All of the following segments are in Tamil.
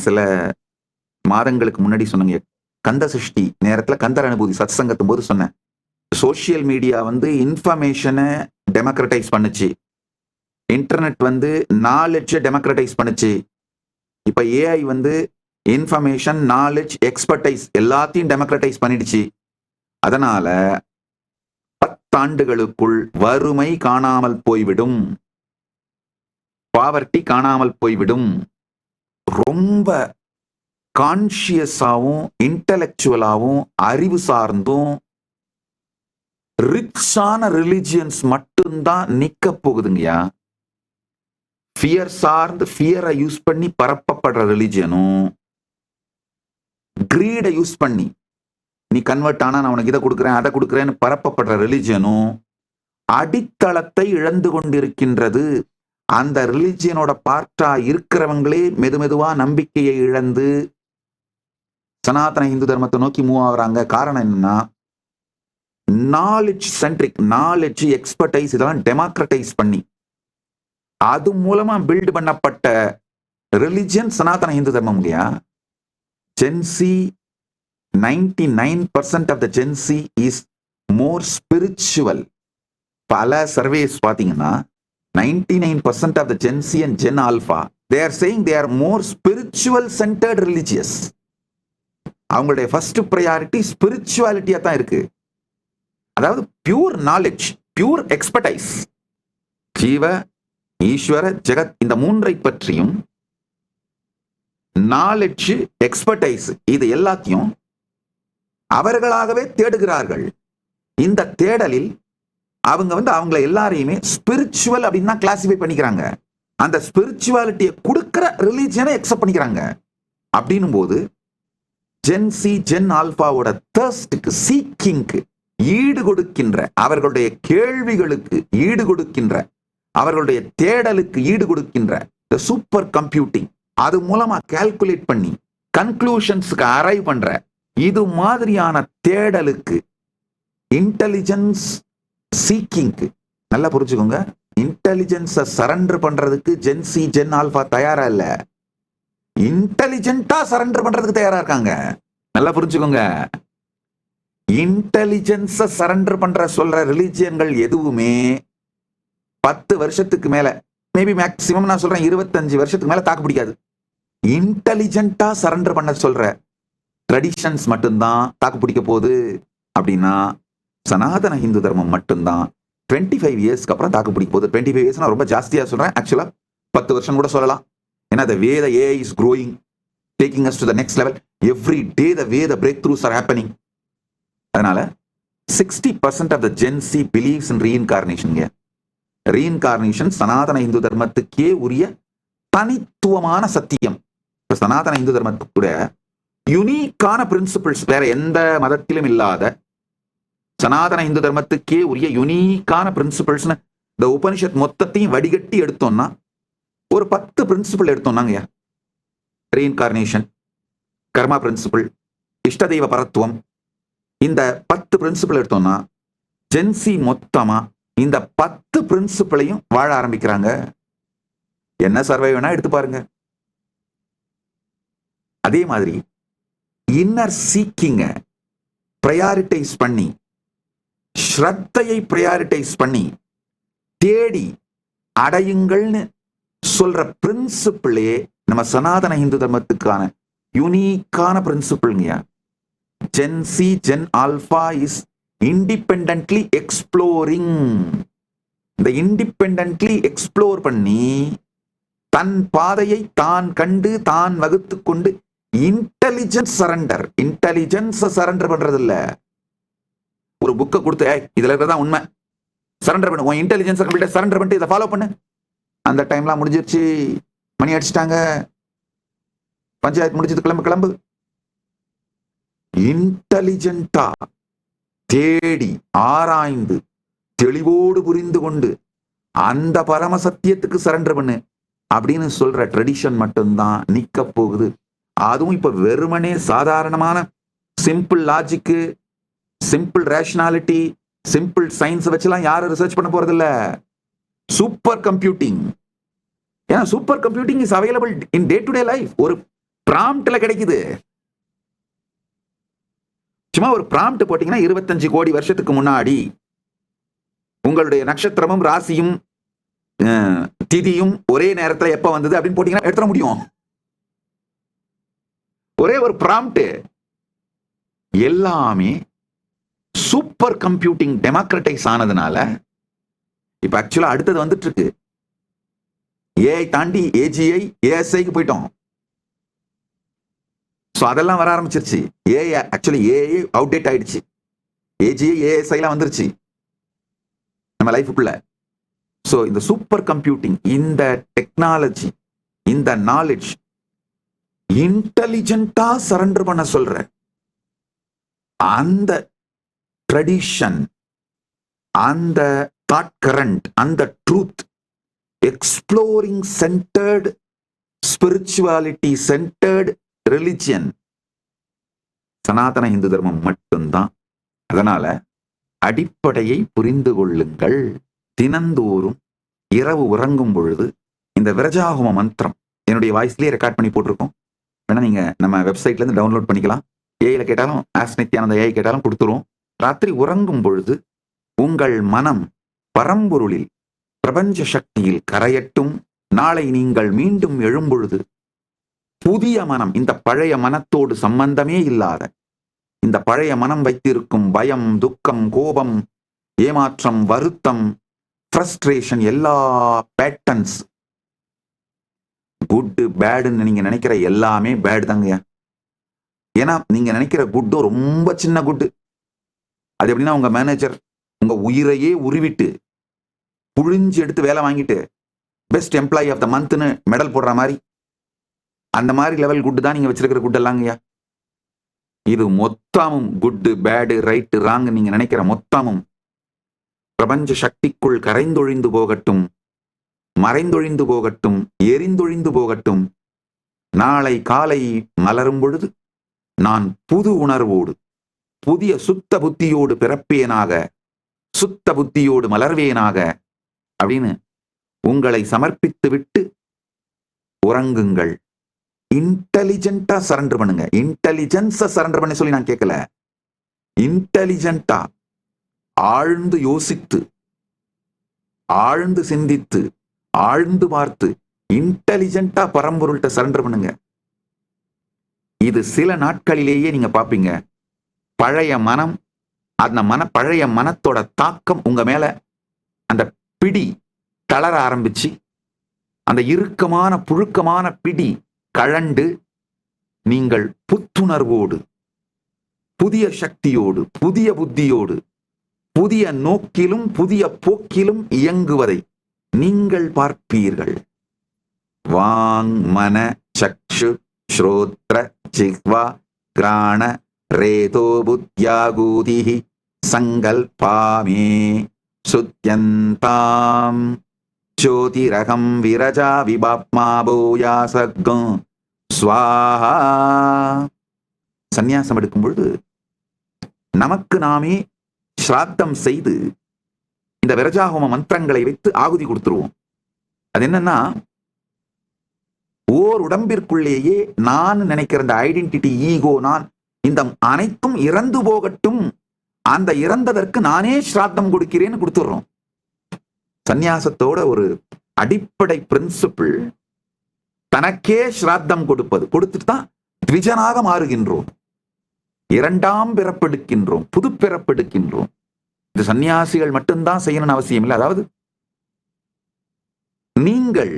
சில மாதங்களுக்கு முன்னாடி சொன்னீங்க, கந்த சஷ்டி நேரத்துல கந்தர் அனுபூதி சத்சங்கத்தும் போது சொன்னேன், சோசியல் மீடியா இன்ஃபர்மேஷனை டெமோக்ரட்டைஸ் பண்ணுச்சு, இன்டர்நெட் நாலேஜ் டெமோக்ரட்டைஸ் பண்ணுச்சு. இப்ப ஏஐ இன்ஃபர்மேஷன், நாலேஜ், எக்ஸ்பர்டைஸ் எல்லாத்தையும் டெமோக்ரட்டைஸ் பண்ணிடுச்சு. அதனால 10 ஆண்டுகளுக்குள் வறுமை காணாமல் போய்விடும், பாவர்ட்டி காணாமல் போய்விடும். ரொம்ப கான்சியஸாவும் இன்டலெக்சுவலாவும் அறிவு சார்ந்தும் ரிச்சான ரிலிஜியன்ஸ் மட்டும்தான் நிக்க போகுதுங்கய்யா. ஃபியர் சார்ந்து ஃபியரை யூஸ் பண்ணி பரப்பப்படுற ரிலிஜியனும், கிரீடை யூஸ் பண்ணி நீ கன்வெர்ட் ஆனா நான் உனக்கு இதை கொடுக்குறேன் அதை கொடுக்குறேன்னு பரப்பப்படுற ரிலிஜியனும் அடித்தளத்தை இழந்து கொண்டிருக்கின்றது. அந்த ரிலிஜியனோட பார்ட்டா இருக்கிறவங்களே மெதுவா நம்பிக்கையை இழந்து சனாதன இந்து தர்மத்தை நோக்கி மூவ் ஆகுறாங்க. காரணம் என்னன்னா, நாலேஜ் சென்ட்ரிக், நாலேஜ், எக்ஸ்பர்டைஸ் இதெல்லாம் டெமோக்ரட்டைஸ் பண்ணி அது மூலமா பில்ட் பண்ணப்பட்ட ரிலிஜியன் சனாதன இந்து தர்மம் இல்லையா. Gen Z 99% of the Gen Z is more spiritual. பல சர்வேஸ் பாத்தீங்கன்னா 99% of the Gen Z and Gen Alpha they are saying they are more spiritual centered religious. அவங்களுடைய ஃபர்ஸ்ட் ப்ரையாரிட்டி ஸ்பிரிச்சுவாலிட்டியா தான் இருக்கு. அதாவது பியூர் நாலேஜ், பியூர் எக்ஸ்பர்டைஸ், ஜீவ ஈஸ்வர ஜெகத் இந்த மூன்றை பற்றியும் நாலேஜ், எக்ஸ்பர்டைஸ் இது எல்லாத்தையும் அவர்களாகவே தேடுகிறார்கள். இந்த தேடலில் அவங்க அவங்களை எல்லாரையுமே ஸ்பிரிச்சுவல் அப்படின்னு தான் கிளாசிஃபை பண்ணிக்கிறாங்க. அந்த ஸ்பிரிச்சுவாலிட்டியை கொடுக்கிற ரிலீஜியனை அக்செப்ட் பண்ணிக்கிறாங்க. அப்படின்னும் போது ஜென்சி, ஜென் ஆல்பாவோட தர்ஸ்டுக்கு, சீக்கிங்க்கு ஈடு கொடுக்கின்ற, அவர்களுடைய கேள்விகளுக்கு ஈடு கொடுக்கின்ற, அவர்களுடைய தேடலுக்கு ஈடு கொடுக்கின்ற சூப்பர் கம்ப்யூட்டிங், அது மூலமா கால்குலேட் பண்ணி கன்க்ளூஷன்ஸ்க்கு அரைவ் பண்ற இது மாதிரியான தேடலுக்கு, இன்டெலிஜென்ஸ் சீக்கிங்க்கு, நல்லா புரிஞ்சுக்கோங்க, இன்டெலிஜென்ஸை சரண்டர் பண்றதுக்கு ஜென்சி, ஜென் ஆல்பா தயாரா இல்ல, இன்டெலிஜென்ட்டா சரண்டர் பண்றதுக்கு தயாரா இருக்காங்க. நல்லா புரிஞ்சுக்கோங்க. இன்டெலிஜென்ஸை சரண்டர் பண்ற சொல்ற ரிலிஜியன்கள் எதுவுமே 10 வருஷத்துக்கு மேல, மேபி மேக்சிமம் நான் சொல்றேன் 25 வருஷத்துக்கு மேல தாக்கு பிடிக்காது. இன்டெலிஜென்ட்டா சரண்டர் பண்ண சொல்ற ட்ரெடிஷன்ஸ் மட்டும்தான் தாக்கு பிடிக்க போகுது. அப்படின்னா சனாதன இந்து தர்மம் மட்டும்தான் 25 இயர்ஸ்க்கு அப்புறம் தாக்கு பிடிக்க போகுது. 25 இயர்ஸ் நான் ரொம்ப ஜாஸ்தியா சொல்றேன், ஆக்சுவலா 10 வருஷம் கூட சொல்லலாம். ஏன்னா the way the AI is growing, taking us to the next level, every day the way the breakthroughs are happening. அதனால 60% of the Gen Z believes in reincarnation. Reincarnation Sanatana Hindu தர்மத்துக்கே உரிய தனித்துவமான சத்தியம். சனாதன இந்து தர்மத்துக்கு கூட யுனிக்கான பிரின்சிபிள்ஸ் வேற எந்த மதத்திலும் இல்லாத, சனாதன இந்து தர்மத்துக்கே உரிய யுனிக்கான பிரின்சிபிள்ஸ் இந்த உபனிஷத் மொத்தத்தையும் வடிகட்டி எடுத்தோம்னா ஒரு 10 பிரின்சிபிள் எடுத்தோம்னாங்க. ரீஇன்கார்னேஷன், கர்மா பிரின்சிபிள், இஷ்ட தெய்வ பரத்துவம், இந்த 10 பிரின்சிபிள் எடுத்தோம்னா ஜென்சி மொத்தமா இந்த 10 பிரின்சிபிளையும் வாழ ஆரம்பிக்கிறாங்க. என்ன சர்வே வேணா எடுத்து பாருங்க. அதே மாதிரி இன்னர் சீக்கிங்க பிரையாரிட்டைஸ் பண்ணி, ஸ்ரத்தையை பிரையாரிட்டைஸ் பண்ணி தேடி அடையுங்கள்னு சொல்ற பிரின்சிபிளே நம்ம சனாதன இந்து தர்மத்துக்கான யூனிக்கான பிரின்சிபிள்ங்க. Gen Z, Gen alpha is independently exploring. இந்த இண்டிபெண்டன்ட்லி எக்ஸ்ப்ளோர் பண்ணி தன் பாதையை தான் கண்டு தான் வகுத்து கொண்டு இன்டெலிஜென்ஸ் சரண்டர், இன்டெலிஜென்ஸ் சரண்டர் பண்றது இல்ல. ஒரு புக்கை கொடுத்து இதுல இருக்கிறதா உண்மை, சரண்டர் பண்ணு, உன் இன்டெலிஜென்ஸ் கம்ப்ளீட்டா சரண்டர் பண்ணிட்டு இதை ஃபாலோ பண்ணு. அந்த டைம்லாம் முடிஞ்சிருச்சு, மணி அடிச்சிட்டாங்க, பஞ்சாயத்து முடிஞ்சது, கிளம்பு கிளம்பு. இன்டெலிஜென்ட்டா தேடி ஆராய்ந்து தெளிவோடு புரிந்து கொண்டு அந்த பரம சத்தியத்துக்கு சரண்டர் பண்ணு அப்படின்னு சொல்ற ட்ரெடிஷன் மட்டும்தான் நிக்க போகுது. அதுவும் இப்ப வெறுமனே சாதாரணமான simple logic, simple rationality, simple science வச்சுலாம் யாரும் ரிசர்ச் பண்ண போறது இல்ல. சூப்பர் கம்ப்யூட்டிங், ஏன்னா super computing is available in day to day life. ஒரு பிராம்ப்ட்ல கிடைக்குது. சும்மா ஒரு பிராம்ப்ட் போட்டீங்கன்னா 25 கோடி வருஷத்துக்கு முன்னாடி உங்களுடைய நட்சத்திரமும் ராசியும் திதியும் ஒரே நேரத்தில் எப்ப வந்தது அப்படின்னு போட்டீங்கன்னா எடுத்துட முடியும். ஒரே ஒரு பிராம்ப்ட். எல்லாமே சூப்பர் கம்ப்யூட்டிங் டெமோக்ரட்டைஸ் ஆனதுனால இப்ப ஆக்சுவலா அடுத்தது வந்துட்டு இருக்கு. ஏஐ தாண்டி ஏஜிஐ ஏஎஸ்ஐக்கு போயிட்டோம். அதெல்லாம் வர ஆரம்பிச்சிருச்சு. ஏஐ ஆக்சுவலி ஏஐ அவுடேட் ஆயிடுச்சு. ஏஜிஐ ஏஎஸ்ஐ எல்லாம் வந்துருச்சு நம்ம லைஃபுக்குள்ள. சோ இந்த சூப்பர் கம்ப்யூட்டிங், இந்த டெக்னாலஜி, இந்த நாலேஜ் இன்டெலிஜென்ட்டா சரண்டர் பண்ண சொல்ற அந்த ட்ரெடிஷன், அந்த தாட் கரண்ட், அந்த truth, exploring centred, spirituality centred religion Sanatana Hindu தர்மம் மட்டும்தான். அதனால அடிப்படையை புரிந்து கொள்ளுங்கள். தினந்தோறும் இரவு உறங்கும் பொழுது இந்த விரஜாகும மந்திரம் என்னுடைய வாய்ஸ்லயே ரெக்கார்ட் பண்ணி போட்டிருக்கோம். வேணா நீங்க நம்ம வெப்சைட்ல இருந்து டவுன்லோட் பண்ணிக்கலாம். ஏஐல கேட்டாலும் ஆஸ் நித்யானந்த ஏஐ கேட்டாலும் கொடுத்துருவோம். ராத்திரி உறங்கும் பொழுது உங்கள் மனம் பரம்பொருளில் பிரபஞ்ச சக்தியில் கரையட்டும். நாளை நீங்கள் மீண்டும் எழும்பொழுது புதிய மனம், இந்த பழைய மனத்தோடு சம்பந்தமே இல்லாத, இந்த பழைய மனம் வைத்திருக்கும் பயம், துக்கம், கோபம், ஏமாற்றம், வருத்தம், ஃப்ரஸ்ட்ரேஷன், எல்லா பேட்டர்ன்ஸ், குட் பேடுன்னு நீங்க நினைக்கிற எல்லாமே பேடு தாங்க. ஏன்னா நீங்க நினைக்கிற குட்டும் ரொம்ப சின்ன குட்டு. அது எப்படின்னா உங்க மேனேஜர் உங்க உயிரையே உருவிட்டு புழிஞ்சு எடுத்து வேலை வாங்கிட்டு பெஸ்ட் எம்ப்ளாயி ஆஃப் த மந்த்னு மெடல் போடுற மாதிரி, அந்த மாதிரி லெவல் குட்டு தான் நீங்க வச்சிருக்கிற குட் எல்லாங்கய்யா. இது மொத்தமும் குட்டு பேடு ரைட்டு ராங் நீங்க நினைக்கிற மொத்தமும் பிரபஞ்ச சக்திக்குள் கரைந்தொழிந்து போகட்டும், மறைந்தொழிந்து போகட்டும், எரிந்தொழிந்து போகட்டும். நாளை காலை மலரும் பொழுது நான் புது உணர்வோடு புதிய சுத்த புத்தியோடு பிறப்பேனாக, சுத்த புத்தியோடு மலர்வேனாக அப்படின்னு உங்களை சமர்ப்பித்து விட்டு உறங்குங்கள். இன்டெலிஜென்ட்டா சரண்டர் பண்ணுங்க. இன்டெலிஜென்ஸ சரண்டர் பண்ண சொல்லி நான் கேட்கல. இன்டெலிஜென்ட்டா ஆழ்ந்து யோசித்து, ஆழ்ந்து சிந்தித்து, ஆழ்ந்து பார்த்து இன்டெலிஜென்ட்டா பரம்பொருள்கிட்ட சரண்டர் பண்ணுங்க. இது சில நாட்களிலேயே நீங்க பாப்பீங்க. பழைய மனம், அந்த பழைய மனத்தோட தாக்கம் உங்க மேல, அந்த பிடி தளர ஆரம்பிச்சு, அந்த இறுக்கமான புழுக்கமான பிடி கழண்டு நீங்கள் புத்துணர்வோடு, புதிய சக்தியோடு, புதிய புத்தியோடு, புதிய நோக்கிலும் புதிய போக்கிலும் இயங்குவதை நீங்கள் பார்ப்பீர்கள். வாங் மன சக்ஷு ஸ்ரோத்ர ஜிஹ்வா கிராண ரேதோ புத்யாகூதிஹி சங்கல்பாமே சுத்யந்தாம் ஜோதிரகம் விரஜா விபாப்மா பூயாசகம் ஸ்வாஹா. சந்நியாசம் எடுக்கும் பொழுது நமக்கு நாமே ஸ்ராத்தம் செய்து இந்த விரஜாஹோம மந்திரங்களை வைத்து ஆகுதி கொடுத்துருவோம். அது என்னன்னா, ஓர் உடம்பிற்குள்ளேயே நான் நினைக்கிற இந்த ஐடென்டிட்டி, ஈகோ, நான், இந்த அனைத்தும் இறந்து போகட்டும், அந்த இறந்ததற்கு நானே ஸ்ராத்தம் கொடுக்கிறேன்னு கொடுத்துடுறோம். சந்நியாசத்தோட ஒரு அடிப்படை பிரின்சிபிள் தனக்கே ஸ்ராத்தம் கொடுப்பது. கொடுத்துட்டு தான் த்விஜனாக மாறுகின்றோம், இரண்டாம் பிறப்பெடுக்கின்றோம், புது பிறப்பெடுக்கின்றோம். இது சன்னியாசிகள் மட்டும்தான் செய்யணும்னு அவசியம் இல்லை. அதாவது நீங்கள்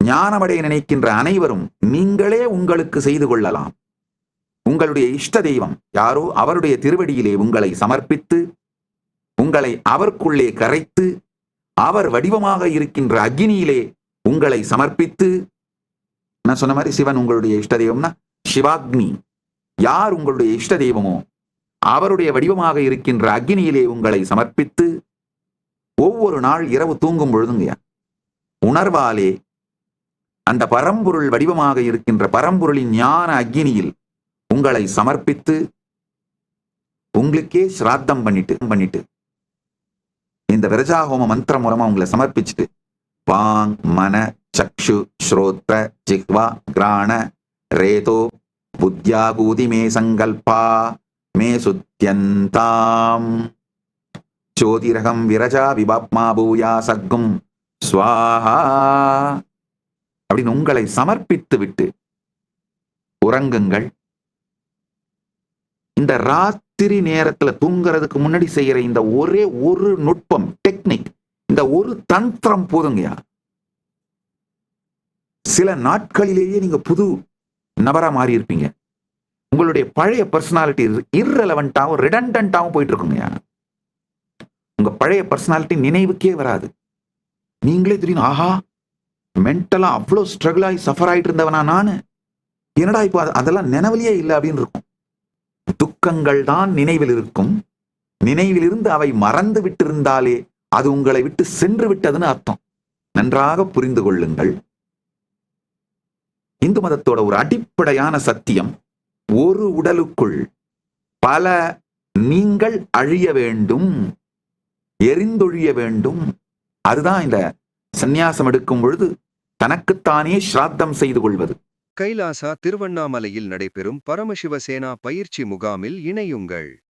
ஞானமடைய நினைக்கின்ற அனைவரும் நீங்களே உங்களுக்கு செய்து கொள்ளலாம். உங்களுடைய இஷ்ட தெய்வம் யாரோ அவருடைய திருவடியிலே உங்களை சமர்ப்பித்து, உங்களை அவருக்குள்ளே கரைத்து, அவர் வடிவமாக இருக்கின்ற அக்னியிலே உங்களை சமர்ப்பித்து, நான் சொன்ன மாதிரி சிவன் உங்களுடைய இஷ்ட தெய்வம்னா சிவாக்னி, யார் உங்களுடைய இஷ்ட தெய்வமோ அவருடைய வடிவமாக இருக்கின்ற அக்னியிலே உங்களை சமர்ப்பித்து, ஒவ்வொரு நாள் இரவு தூங்கும் பொழுதுங்க உணர்வாலே அந்த பரம்பொருள் வடிவமாக இருக்கின்ற பரம்பொருளின் ஞான அக்னியில் உங்களை சமர்ப்பித்து, உங்களுக்கே ஸ்ராத்தம் பண்ணிட்டு இந்த விரஜாஹோம மந்திரம் மூலமா உங்களை சமர்ப்பிச்சுட்டு, வாங் மன சக்ஷு ஸ்ரோத்ர ஜிஹ்வா கிராண ரேதோ புத்யாகூதி மே சங்கல்பா மே சுத்யந்தாம் சோதிரகம் விரஜா விபாப்மா பூயா சர்க்கும் ஸ்வாஹா அப்படின்னு உங்களை சமர்ப்பித்து விட்டு உறங்குங்கள். இந்த ராத்திரி நேரத்துல தூங்குறதுக்கு முன்னாடி செய்யற இந்த ஒரே ஒரு நுட்பம், டெக்னிக், இந்த ஒரு தந்திரம் போதுங்கயா. சில நாட்களிலேயே நீங்க புது நபரா மாறி இருப்பீங்க. உங்களுடைய பழைய பர்சனாலிட்டி இர்ரெலவென்ட்டாவும் ரிடண்டன்ட்டாவும் போயிட்டு இருக்குங்கயா. உங்க பழைய பர்சனாலிட்டி நினைவுக்கே வராது. நீங்களே தெரியும், ஆஹா மென்டலா அவ்வளவு ஸ்ட்ரகிள் ஆகி சஃபர் ஆயிட்டு இருந்தவனா நானு, என்னடா இப்போ அதெல்லாம் நினைவிலேயே இல்லை அப்படின்னு இருக்கும். துக்கங்கள் தான் நினைவில் இருக்கும். நினைவில் இருந்து அவை மறந்து விட்டு இருந்தாலே அது உங்களை விட்டு சென்று விட்டதுன்னு அர்த்தம். நன்றாக புரிந்து கொள்ளுங்கள். இந்து மதத்தோட ஒரு அடிப்படையான சத்தியம், ஒரு உடலுக்குள் பல நீங்கள் அழிய வேண்டும், எரிந்தொழிய வேண்டும். அதுதான் இந்த சந்நியாசம் எடுக்கும் பொழுது தனக்குத்தானே ஸ்ராத்தம் செய்து கொள்வது. கைலாசா திருவண்ணாமலையில் நடைபெறும் பரமசிவசேனா பயிற்சி முகாமில் இணையுங்கள்.